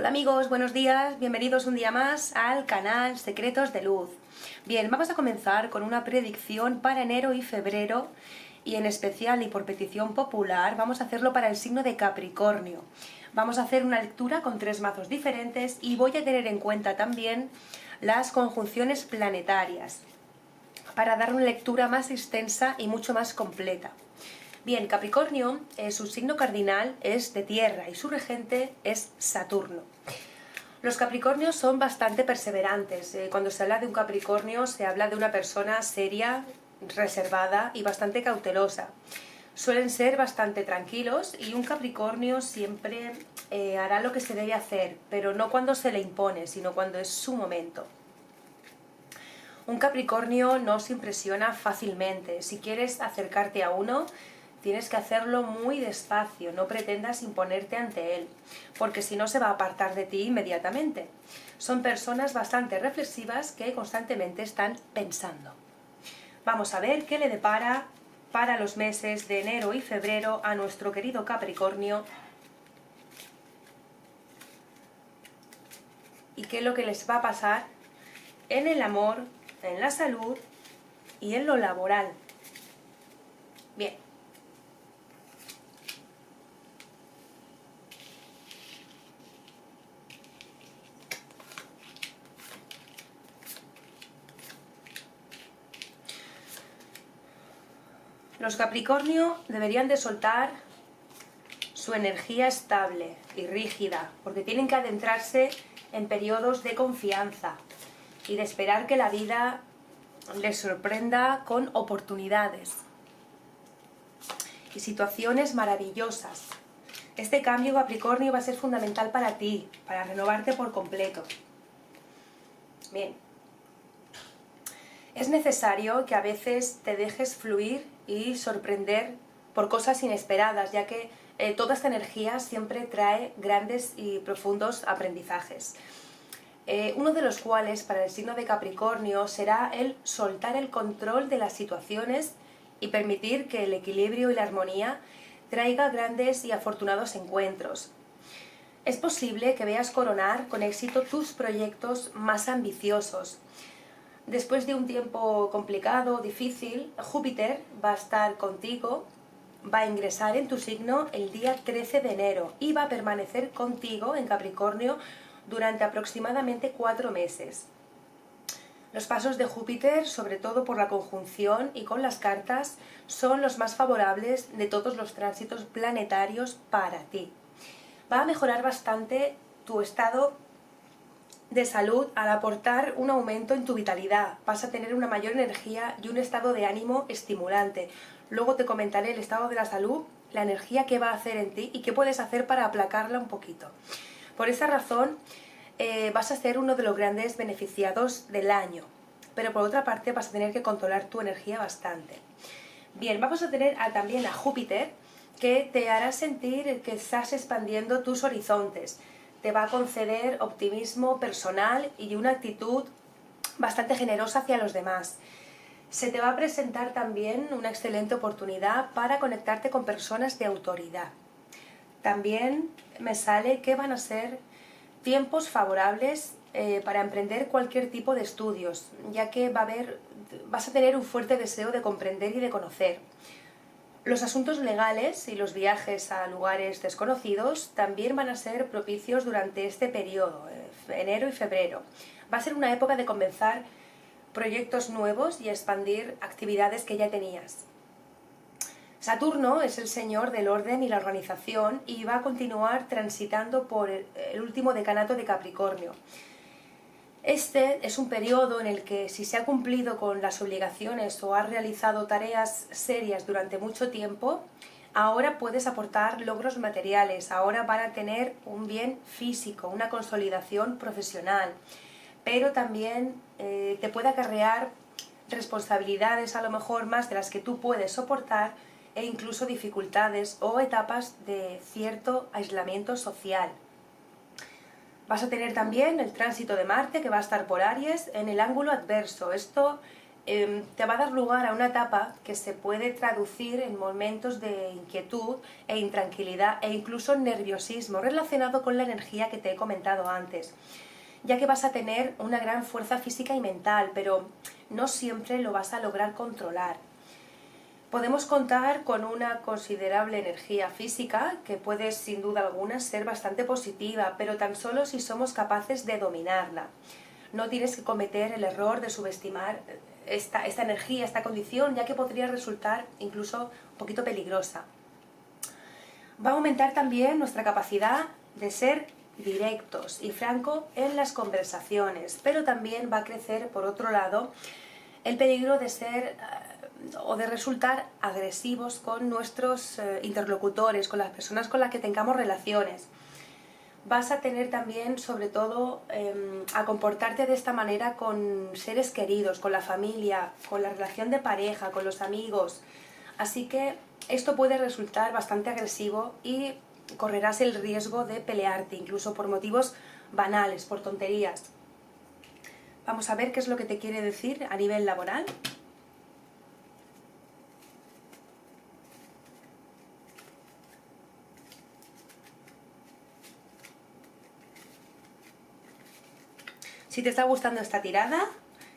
Hola amigos, buenos días, bienvenidos un día más al canal Secretos de Luz. Bien, vamos a comenzar con una predicción para enero y febrero y en especial y por petición popular vamos a hacerlo para el signo de Capricornio. Vamos a hacer una lectura con 3 mazos diferentes y voy a tener en cuenta también las conjunciones planetarias para dar una lectura más extensa y mucho más completa. Bien, Capricornio, su signo cardinal es de tierra y su regente es Saturno. Los Capricornios son bastante perseverantes. Cuando se habla de un Capricornio se habla de una persona seria, reservada y bastante cautelosa. Suelen ser bastante tranquilos y un Capricornio siempre hará lo que se debe hacer, pero no cuando se le impone, sino cuando es su momento. Un Capricornio no se impresiona fácilmente. Si quieres acercarte a uno, tienes que hacerlo muy despacio, no pretendas imponerte ante él, porque si no se va a apartar de ti inmediatamente. Son personas bastante reflexivas que constantemente están pensando. Vamos a ver qué le depara para los meses de enero y febrero a nuestro querido Capricornio y qué es lo que les va a pasar en el amor, en la salud y en lo laboral. Bien. Los Capricornio deberían de soltar su energía estable y rígida, porque tienen que adentrarse en periodos de confianza y de esperar que la vida les sorprenda con oportunidades y situaciones maravillosas. Este cambio, Capricornio, va a ser fundamental para ti, para renovarte por completo. Bien. Es necesario que a veces te dejes fluir y sorprender por cosas inesperadas, ya que toda esta energía siempre trae grandes y profundos aprendizajes. Uno de los cuales para el signo de Capricornio será el soltar el control de las situaciones y permitir que el equilibrio y la armonía traiga grandes y afortunados encuentros. Es posible que veas coronar con éxito tus proyectos más ambiciosos. Después de un tiempo complicado, difícil, Júpiter va a estar contigo, va a ingresar en tu signo el día 13 de enero y va a permanecer contigo en Capricornio durante aproximadamente 4 meses. Los pasos de Júpiter, sobre todo por la conjunción y con las cartas, son los más favorables de todos los tránsitos planetarios para ti. Va a mejorar bastante tu estado de salud al aportar un aumento en tu vitalidad. Vas a tener una mayor energía y un estado de ánimo estimulante. Luego te comentaré el estado de la salud, la energía que va a hacer en ti y qué puedes hacer para aplacarla un poquito. Por esa razón vas a ser uno de los grandes beneficiados del año, pero por otra parte vas a tener que controlar tu energía bastante. Bien, vamos a tener también a Júpiter, que te hará sentir que estás expandiendo tus horizontes. Te va a conceder optimismo personal y una actitud bastante generosa hacia los demás. Se te va a presentar también una excelente oportunidad para conectarte con personas de autoridad. También me sale que van a ser tiempos favorables para emprender cualquier tipo de estudios, ya que vas a tener un fuerte deseo de comprender y de conocer. Los asuntos legales y los viajes a lugares desconocidos también van a ser propicios durante este periodo, enero y febrero. Va a ser una época de comenzar proyectos nuevos y expandir actividades que ya tenías. Saturno es el señor del orden y la organización y va a continuar transitando por el último decanato de Capricornio. Este es un periodo en el que si se ha cumplido con las obligaciones o has realizado tareas serias durante mucho tiempo, ahora puedes aportar logros materiales, ahora van a tener un bien físico, una consolidación profesional, pero también te puede acarrear responsabilidades a lo mejor más de las que tú puedes soportar e incluso dificultades o etapas de cierto aislamiento social. Vas a tener también el tránsito de Marte que va a estar por Aries en el ángulo adverso. Esto te va a dar lugar a una etapa que se puede traducir en momentos de inquietud e intranquilidad e incluso nerviosismo relacionado con la energía que te he comentado antes, ya que vas a tener una gran fuerza física y mental, pero no siempre lo vas a lograr controlar. Podemos contar con una considerable energía física, que puede sin duda alguna ser bastante positiva, pero tan solo si somos capaces de dominarla. No tienes que cometer el error de subestimar esta energía, esta condición, ya que podría resultar incluso un poquito peligrosa. Va a aumentar también nuestra capacidad de ser directos y franco en las conversaciones, pero también va a crecer, por otro lado, el peligro de ser o de resultar agresivos con nuestros interlocutores, con las personas con las que tengamos relaciones. Vas a tener también, sobre todo, a comportarte de esta manera con seres queridos, con la familia, con la relación de pareja, con los amigos. Así que esto puede resultar bastante agresivo y correrás el riesgo de pelearte, incluso por motivos banales, por tonterías. Vamos a ver qué es lo que te quiere decir a nivel laboral. Si te está gustando esta tirada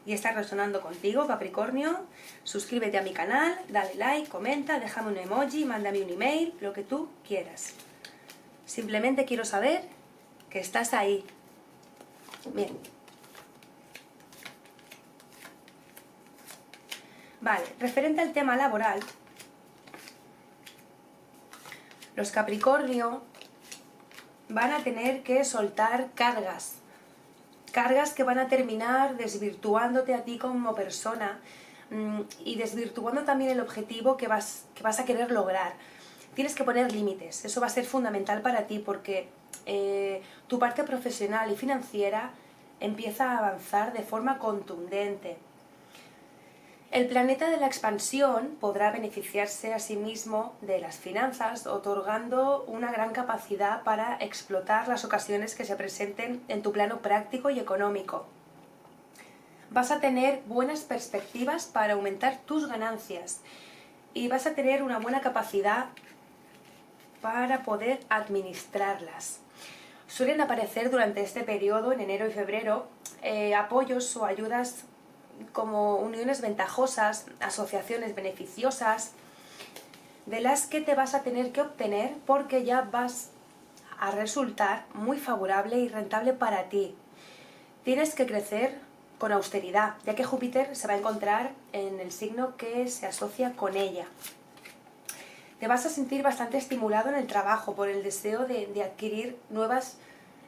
y está resonando contigo, Capricornio, suscríbete a mi canal, dale like, comenta, déjame un emoji, mándame un email, lo que tú quieras. Simplemente quiero saber que estás ahí. Bien. Vale, referente al tema laboral, los Capricornio van a tener que soltar cargas que van a terminar desvirtuándote a ti como persona y desvirtuando también el objetivo que vas a querer lograr. Tienes que poner límites, eso va a ser fundamental para ti porque tu parte profesional y financiera empieza a avanzar de forma contundente. El planeta de la expansión podrá beneficiarse a sí mismo de las finanzas, otorgando una gran capacidad para explotar las ocasiones que se presenten en tu plano práctico y económico. Vas a tener buenas perspectivas para aumentar tus ganancias y vas a tener una buena capacidad para poder administrarlas. Suelen aparecer durante este periodo, en enero y febrero, apoyos o ayudas como uniones ventajosas, asociaciones beneficiosas, de las que te vas a tener que obtener porque ya vas a resultar muy favorable y rentable para ti. Tienes que crecer con austeridad, ya que Júpiter se va a encontrar en el signo que se asocia con ella. Te vas a sentir bastante estimulado en el trabajo por el deseo de adquirir nuevas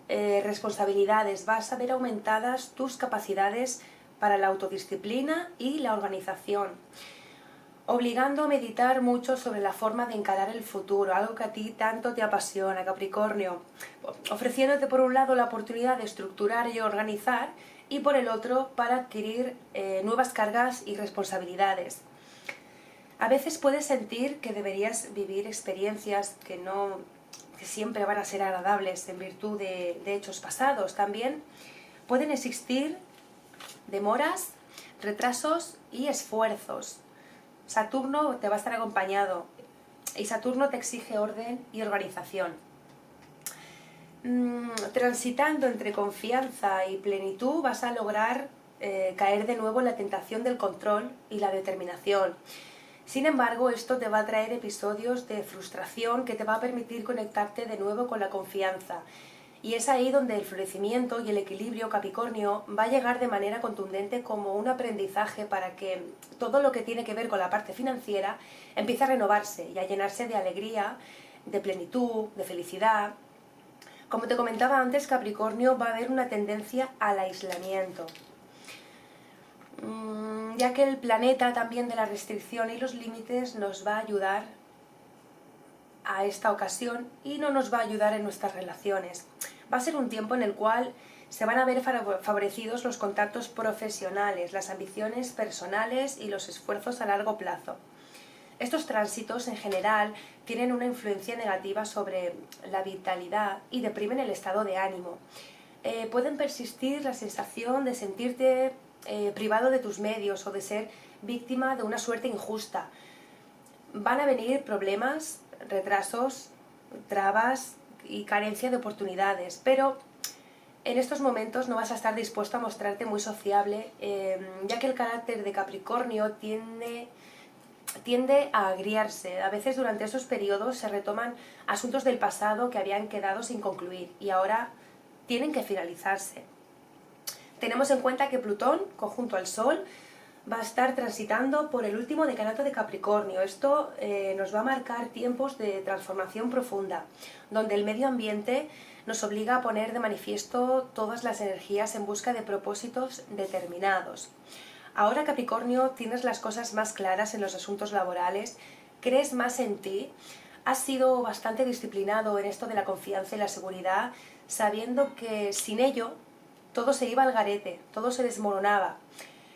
responsabilidades. Vas a ver aumentadas tus capacidades para la autodisciplina y la organización, obligando a meditar mucho sobre la forma de encarar el futuro, algo que a ti tanto te apasiona, Capricornio, ofreciéndote por un lado la oportunidad de estructurar y organizar y por el otro para adquirir nuevas cargas y responsabilidades. A veces puedes sentir que deberías vivir experiencias que siempre van a ser agradables en virtud de hechos pasados. También pueden existir demoras, retrasos y esfuerzos. Saturno te va a estar acompañado y Saturno te exige orden y organización. Transitando entre confianza y plenitud vas a lograr caer de nuevo en la tentación del control y la determinación. Sin embargo, esto te va a traer episodios de frustración que te va a permitir conectarte de nuevo con la confianza. Y es ahí donde el florecimiento y el equilibrio, Capricornio, va a llegar de manera contundente como un aprendizaje para que todo lo que tiene que ver con la parte financiera empiece a renovarse y a llenarse de alegría, de plenitud, de felicidad. Como te comentaba antes, Capricornio, va a haber una tendencia al aislamiento, ya que el planeta también de la restricción y los límites nos va a ayudar a esta ocasión y no nos va a ayudar en nuestras relaciones. Va a ser un tiempo en el cual se van a ver favorecidos los contactos profesionales, las ambiciones personales y los esfuerzos a largo plazo. Estos tránsitos en general tienen una influencia negativa sobre la vitalidad y deprimen el estado de ánimo. Pueden persistir la sensación de sentirte privado de tus medios o de ser víctima de una suerte injusta. Van a venir problemas, retrasos, trabas y carencia de oportunidades, pero en estos momentos no vas a estar dispuesto a mostrarte muy sociable, ya que el carácter de Capricornio tiende a agriarse. A veces durante esos periodos se retoman asuntos del pasado que habían quedado sin concluir y ahora tienen que finalizarse. Tenemos en cuenta que Plutón, conjunto al Sol, va a estar transitando por el último decanato de Capricornio. Esto nos va a marcar tiempos de transformación profunda, donde el medio ambiente nos obliga a poner de manifiesto todas las energías en busca de propósitos determinados. Ahora, Capricornio, tienes las cosas más claras en los asuntos laborales, crees más en ti, has sido bastante disciplinado en esto de la confianza y la seguridad, sabiendo que sin ello todo se iba al garete, todo se desmoronaba.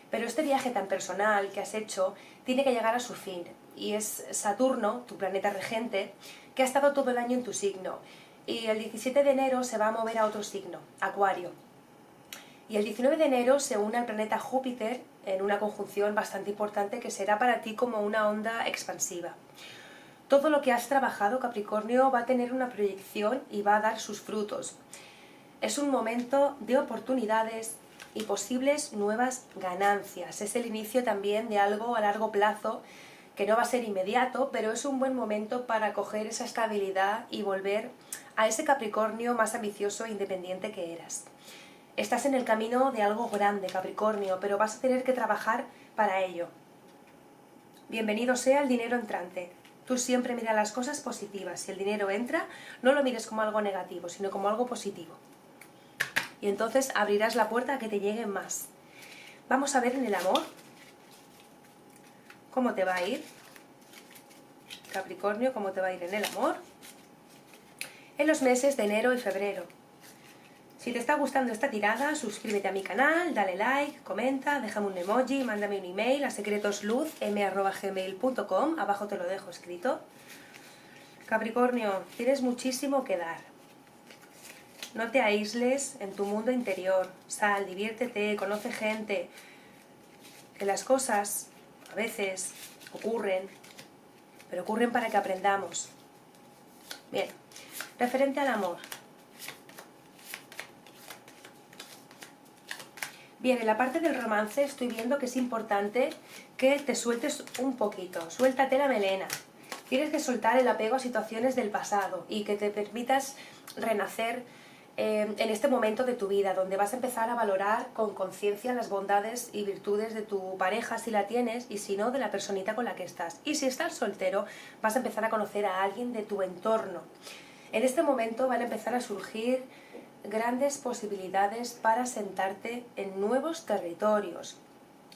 Pero este viaje tan personal que has hecho tiene que llegar a su fin, y es Saturno, tu planeta regente, que ha estado todo el año en tu signo, y el 17 de enero se va a mover a otro signo, Acuario. Y el 19 de enero se une al planeta Júpiter en una conjunción bastante importante que será para ti como una onda expansiva. Todo lo que has trabajado, Capricornio, va a tener una proyección y va a dar sus frutos. Es un momento de oportunidades y posibles nuevas ganancias. Es el inicio también de algo a largo plazo que no va a ser inmediato, pero es un buen momento para coger esa estabilidad y volver a ese Capricornio más ambicioso e independiente que eras. Estás en el camino de algo grande, Capricornio, pero vas a tener que trabajar para ello. Bienvenido sea el dinero entrante. Tú siempre mira las cosas positivas. Si el dinero entra, no lo mires como algo negativo, sino como algo positivo. Y entonces abrirás la puerta a que te lleguen más. Vamos a ver en el amor cómo te va a ir. Capricornio, cómo te va a ir en el amor en los meses de enero y febrero. Si te está gustando esta tirada, suscríbete a mi canal, dale like, comenta, déjame un emoji, mándame un email a secretosluz@gmail.com, abajo te lo dejo escrito. Capricornio, tienes muchísimo que dar. No te aísles en tu mundo interior, sal, diviértete, conoce gente. Que las cosas a veces ocurren, pero ocurren para que aprendamos. Bien, referente al amor. Bien, en la parte del romance estoy viendo que es importante que te sueltes un poquito, suéltate la melena. Tienes que soltar el apego a situaciones del pasado y que te permitas renacer en este momento de tu vida, donde vas a empezar a valorar con conciencia las bondades y virtudes de tu pareja, si la tienes, y si no, de la personita con la que estás. Y si estás soltero, vas a empezar a conocer a alguien de tu entorno. En este momento van a empezar a surgir grandes posibilidades para sentarte en nuevos territorios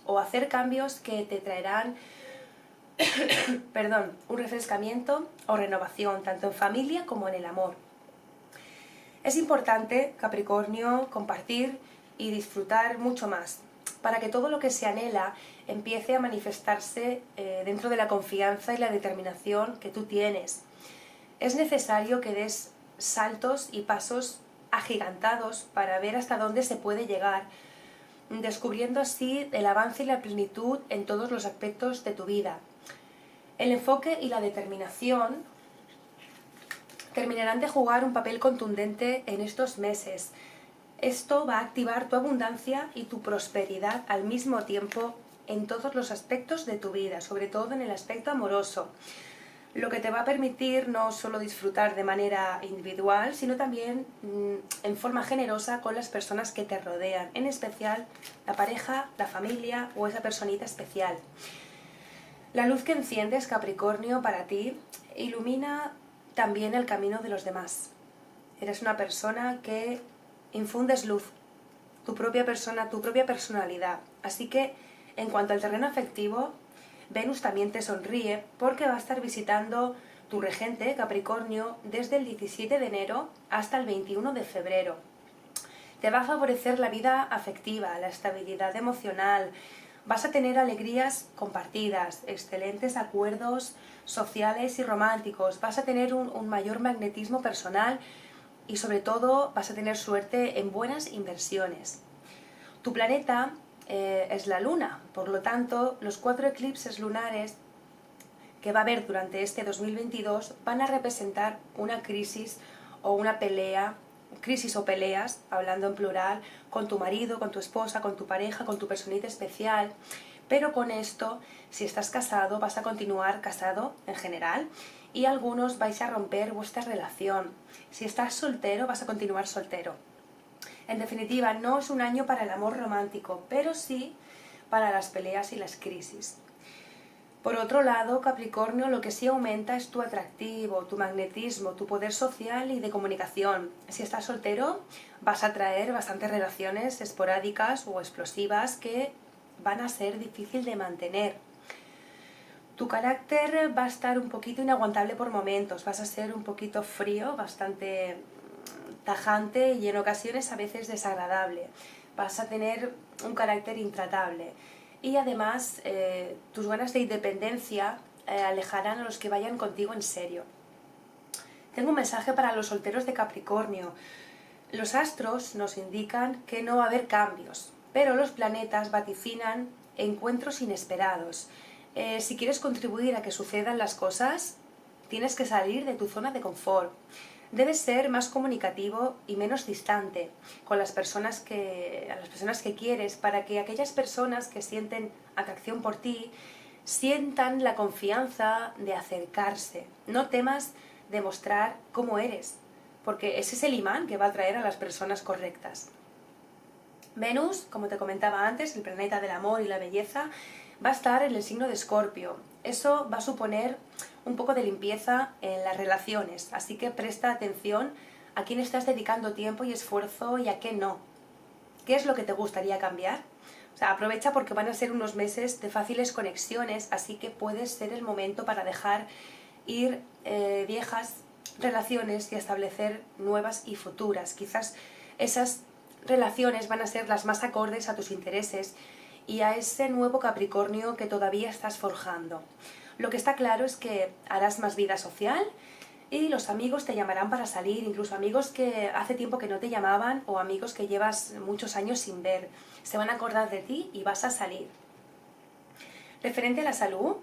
o hacer cambios que te traerán un refrescamiento o renovación, tanto en familia como en el amor. Es importante, Capricornio, compartir y disfrutar mucho más, para que todo lo que se anhela empiece a manifestarse dentro de la confianza y la determinación que tú tienes. Es necesario que des saltos y pasos agigantados para ver hasta dónde se puede llegar, descubriendo así el avance y la plenitud en todos los aspectos de tu vida. El enfoque y la determinación terminarán de jugar un papel contundente en estos meses. Esto va a activar tu abundancia y tu prosperidad al mismo tiempo en todos los aspectos de tu vida, sobre todo en el aspecto amoroso, lo que te va a permitir no solo disfrutar de manera individual, sino también en forma generosa con las personas que te rodean, en especial la pareja, la familia o esa personita especial. La luz que enciendes, Capricornio, para ti, ilumina también el camino de los demás. Eres una persona que infundes luz, tu propia persona, tu propia personalidad. Así que, en cuanto al terreno afectivo, Venus también te sonríe porque va a estar visitando tu regente, Capricornio, desde el 17 de enero hasta el 21 de febrero. Te va a favorecer la vida afectiva, la estabilidad emocional, vas a tener alegrías compartidas, excelentes acuerdos sociales y románticos, vas a tener un mayor magnetismo personal y sobre todo vas a tener suerte en buenas inversiones. Tu planeta es la luna. Por lo tanto, los 4 eclipses lunares que va a haber durante este 2022 van a representar una crisis o una pelea, crisis o peleas, hablando en plural, con tu marido, con tu esposa, con tu pareja, con tu personita especial. Pero con esto, si estás casado, vas a continuar casado en general y algunos vais a romper vuestra relación. Si estás soltero, vas a continuar soltero. En definitiva, no es un año para el amor romántico, pero sí para las peleas y las crisis. Por otro lado, Capricornio, lo que sí aumenta es tu atractivo, tu magnetismo, tu poder social y de comunicación. Si estás soltero, vas a traer bastantes relaciones esporádicas o explosivas que van a ser difícil de mantener. Tu carácter va a estar un poquito inaguantable por momentos, vas a ser un poquito frío, bastante tajante y en ocasiones a veces desagradable. Vas a tener un carácter intratable y además tus ganas de independencia alejarán a los que vayan contigo en serio. Tengo un mensaje para los solteros de Capricornio. Los astros nos indican que no va a haber cambios, pero los planetas vaticinan encuentros inesperados. Si quieres contribuir a que sucedan las cosas, tienes que salir de tu zona de confort. Debes ser más comunicativo y menos distante con las personas que quieres, para que aquellas personas que sienten atracción por ti sientan la confianza de acercarse. No temas demostrar cómo eres, porque ese es el imán que va a atraer a las personas correctas. Venus, como te comentaba antes, el planeta del amor y la belleza, va a estar en el signo de Escorpio. Eso va a suponer un poco de limpieza en las relaciones, así que presta atención a quién estás dedicando tiempo y esfuerzo y a qué no. ¿Qué es lo que te gustaría cambiar? O sea, aprovecha porque van a ser unos meses de fáciles conexiones, así que puede ser el momento para dejar ir viejas relaciones y establecer nuevas y futuras. Quizás esas relaciones van a ser las más acordes a tus intereses y a ese nuevo Capricornio que todavía estás forjando. Lo que está claro es que harás más vida social y los amigos te llamarán para salir, incluso amigos que hace tiempo que no te llamaban o amigos que llevas muchos años sin ver. Se van a acordar de ti y vas a salir. Referente a la salud,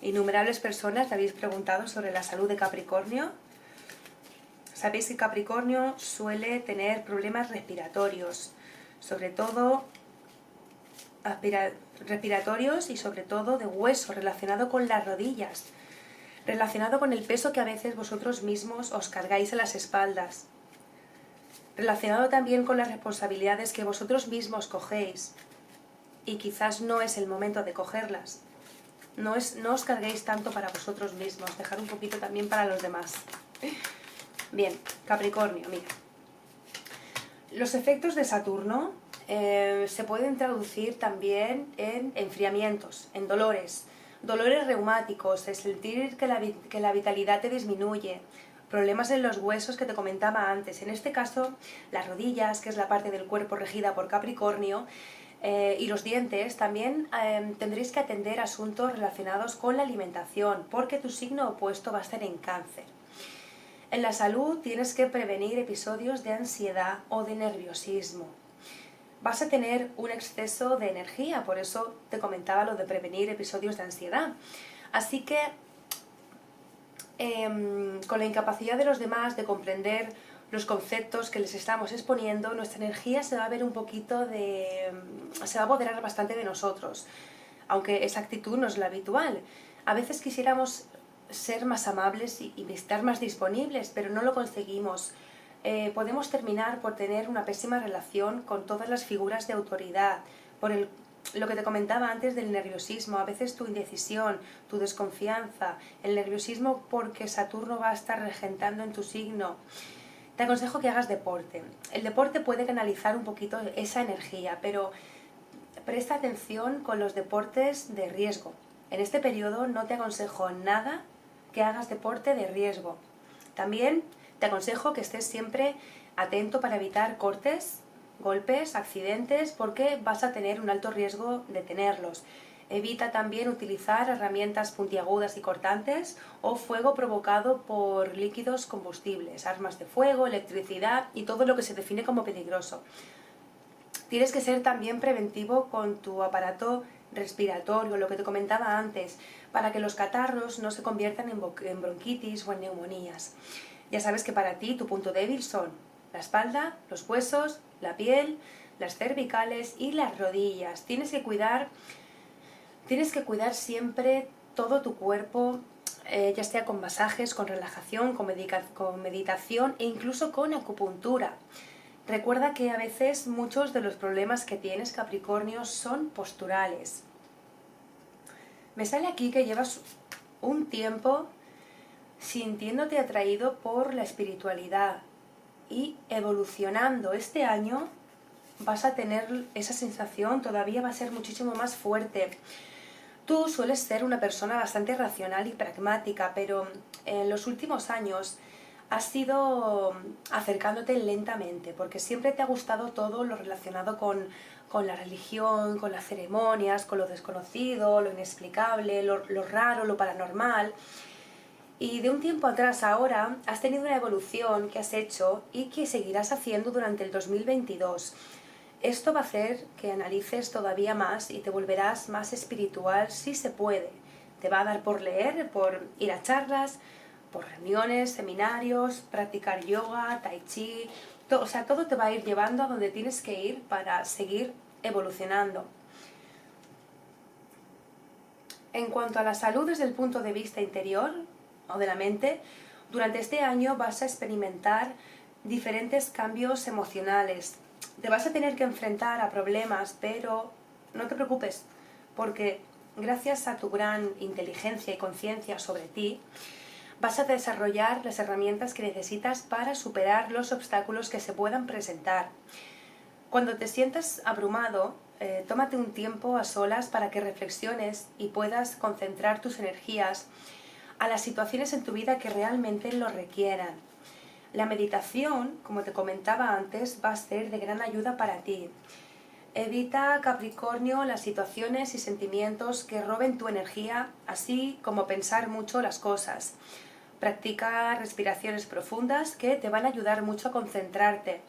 innumerables personas me habéis preguntado sobre la salud de Capricornio. Sabéis que Capricornio suele tener problemas respiratorios, sobre todo respiratorios y sobre todo de hueso, relacionado con las rodillas, relacionado con el peso que a veces vosotros mismos os cargáis a las espaldas, relacionado también con las responsabilidades que vosotros mismos cogéis y quizás no es el momento de cogerlas. No os carguéis tanto para vosotros mismos, dejar un poquito también para los demás. Bien, Capricornio, mira. Los efectos de Saturno se pueden traducir también en enfriamientos, en dolores reumáticos, es sentir que la vitalidad te disminuye, problemas en los huesos que te comentaba antes. En este caso, las rodillas, que es la parte del cuerpo regida por Capricornio, y los dientes, también tendréis que atender asuntos relacionados con la alimentación, porque tu signo opuesto va a estar en Cáncer. En la salud tienes que prevenir episodios de ansiedad o de nerviosismo. Vas a tener un exceso de energía, por eso te comentaba lo de prevenir episodios de ansiedad. Así que con la incapacidad de los demás de comprender los conceptos que les estamos exponiendo, nuestra energía se va a ver un poquito se va a apoderar bastante de nosotros, aunque esa actitud no es la habitual. A veces quisiéramos ser más amables y estar más disponibles, pero no lo conseguimos. Podemos terminar por tener una pésima relación con todas las figuras de autoridad, por lo que te comentaba antes del nerviosismo, a veces tu indecisión, tu desconfianza, el nerviosismo porque Saturno va a estar regentando en tu signo. Te aconsejo que hagas deporte. El deporte puede canalizar un poquito esa energía, pero presta atención con los deportes de riesgo. En este periodo no te aconsejo nada que hagas deporte de riesgo. También te aconsejo que estés siempre atento para evitar cortes, golpes, accidentes, porque vas a tener un alto riesgo de tenerlos. Evita también utilizar herramientas puntiagudas y cortantes o fuego provocado por líquidos combustibles, armas de fuego, electricidad y todo lo que se define como peligroso. Tienes que ser también preventivo con tu aparato respiratorio, lo que te comentaba antes, para que los catarros no se conviertan en bronquitis o en neumonías. Ya sabes que para ti tu punto débil son la espalda, los huesos, la piel, las cervicales y las rodillas. Tienes que cuidar siempre todo tu cuerpo, ya sea con masajes, con relajación, con meditación e incluso con acupuntura. Recuerda que a veces muchos de los problemas que tienes, Capricornio, son posturales. Me sale aquí que llevas un tiempo sintiéndote atraído por la espiritualidad y evolucionando. Este año vas a tener esa sensación, todavía va a ser muchísimo más fuerte. Tú sueles ser una persona bastante racional y pragmática, pero en los últimos años has ido acercándote lentamente, porque siempre te ha gustado todo lo relacionado con la religión, con las ceremonias, con lo desconocido, lo inexplicable, lo raro, lo paranormal. Y de un tiempo atrás ahora has tenido una evolución que has hecho y que seguirás haciendo durante el 2022. Esto va a hacer que analices todavía más y te volverás más espiritual si se puede. Te va a dar por leer, por ir a charlas, por reuniones, seminarios, practicar yoga, tai chi, todo te va a ir llevando a donde tienes que ir para seguir evolucionando. En cuanto a la salud desde el punto de vista interior o de la mente, durante este año vas a experimentar diferentes cambios emocionales. Te vas a tener que enfrentar a problemas, pero no te preocupes, porque gracias a tu gran inteligencia y conciencia sobre ti, vas a desarrollar las herramientas que necesitas para superar los obstáculos que se puedan presentar. Cuando te sientas abrumado, tómate un tiempo a solas para que reflexiones y puedas concentrar tus energías a las situaciones en tu vida que realmente lo requieran. La meditación, como te comentaba antes, va a ser de gran ayuda para ti. Evita, Capricornio, las situaciones y sentimientos que roben tu energía, así como pensar mucho las cosas. Practica respiraciones profundas que te van a ayudar mucho a concentrarte.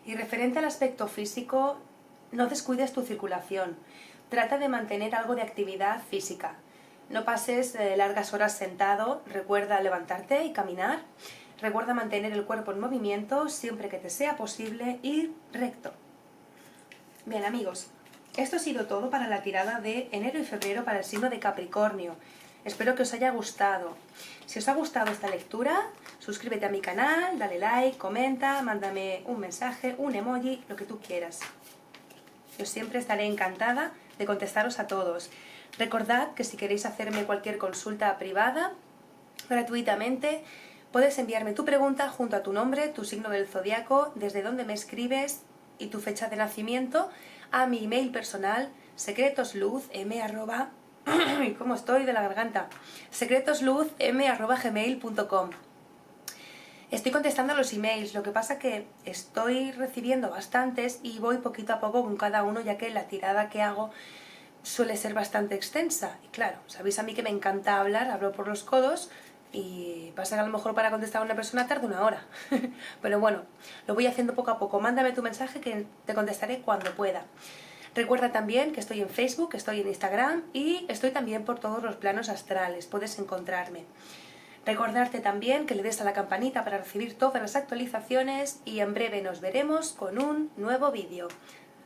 Y referente al aspecto físico, no descuides tu circulación. Trata de mantener algo de actividad física. No pases largas horas sentado, recuerda levantarte y caminar. Recuerda mantener el cuerpo en movimiento siempre que te sea posible y recto. Bien amigos, esto ha sido todo para la tirada de enero y febrero para el signo de Capricornio. Espero que os haya gustado. Si os ha gustado esta lectura, suscríbete a mi canal, dale like, comenta, mándame un mensaje, un emoji, lo que tú quieras. Yo siempre estaré encantada de contestaros a todos. Recordad que si queréis hacerme cualquier consulta privada, gratuitamente, puedes enviarme tu pregunta junto a tu nombre, tu signo del zodiaco, desde donde me escribes y tu fecha de nacimiento a mi email personal secretosluzm@... ¿Cómo estoy de la garganta? secretosluzm@gmail.com. Estoy contestando a los emails, lo que pasa que estoy recibiendo bastantes y voy poquito a poco con cada uno, ya que la tirada que hago suele ser bastante extensa. Y claro, sabéis a mí que me encanta hablar, hablo por los codos y pasa que a lo mejor para contestar a una persona tarde una hora. Pero bueno, lo voy haciendo poco a poco. Mándame tu mensaje que te contestaré cuando pueda. Recuerda también que estoy en Facebook, estoy en Instagram y estoy también por todos los planos astrales. Puedes encontrarme. Recordarte también que le des a la campanita para recibir todas las actualizaciones y en breve nos veremos con un nuevo vídeo.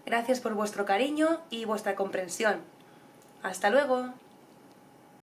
Gracias por vuestro cariño y vuestra comprensión. ¡Hasta luego!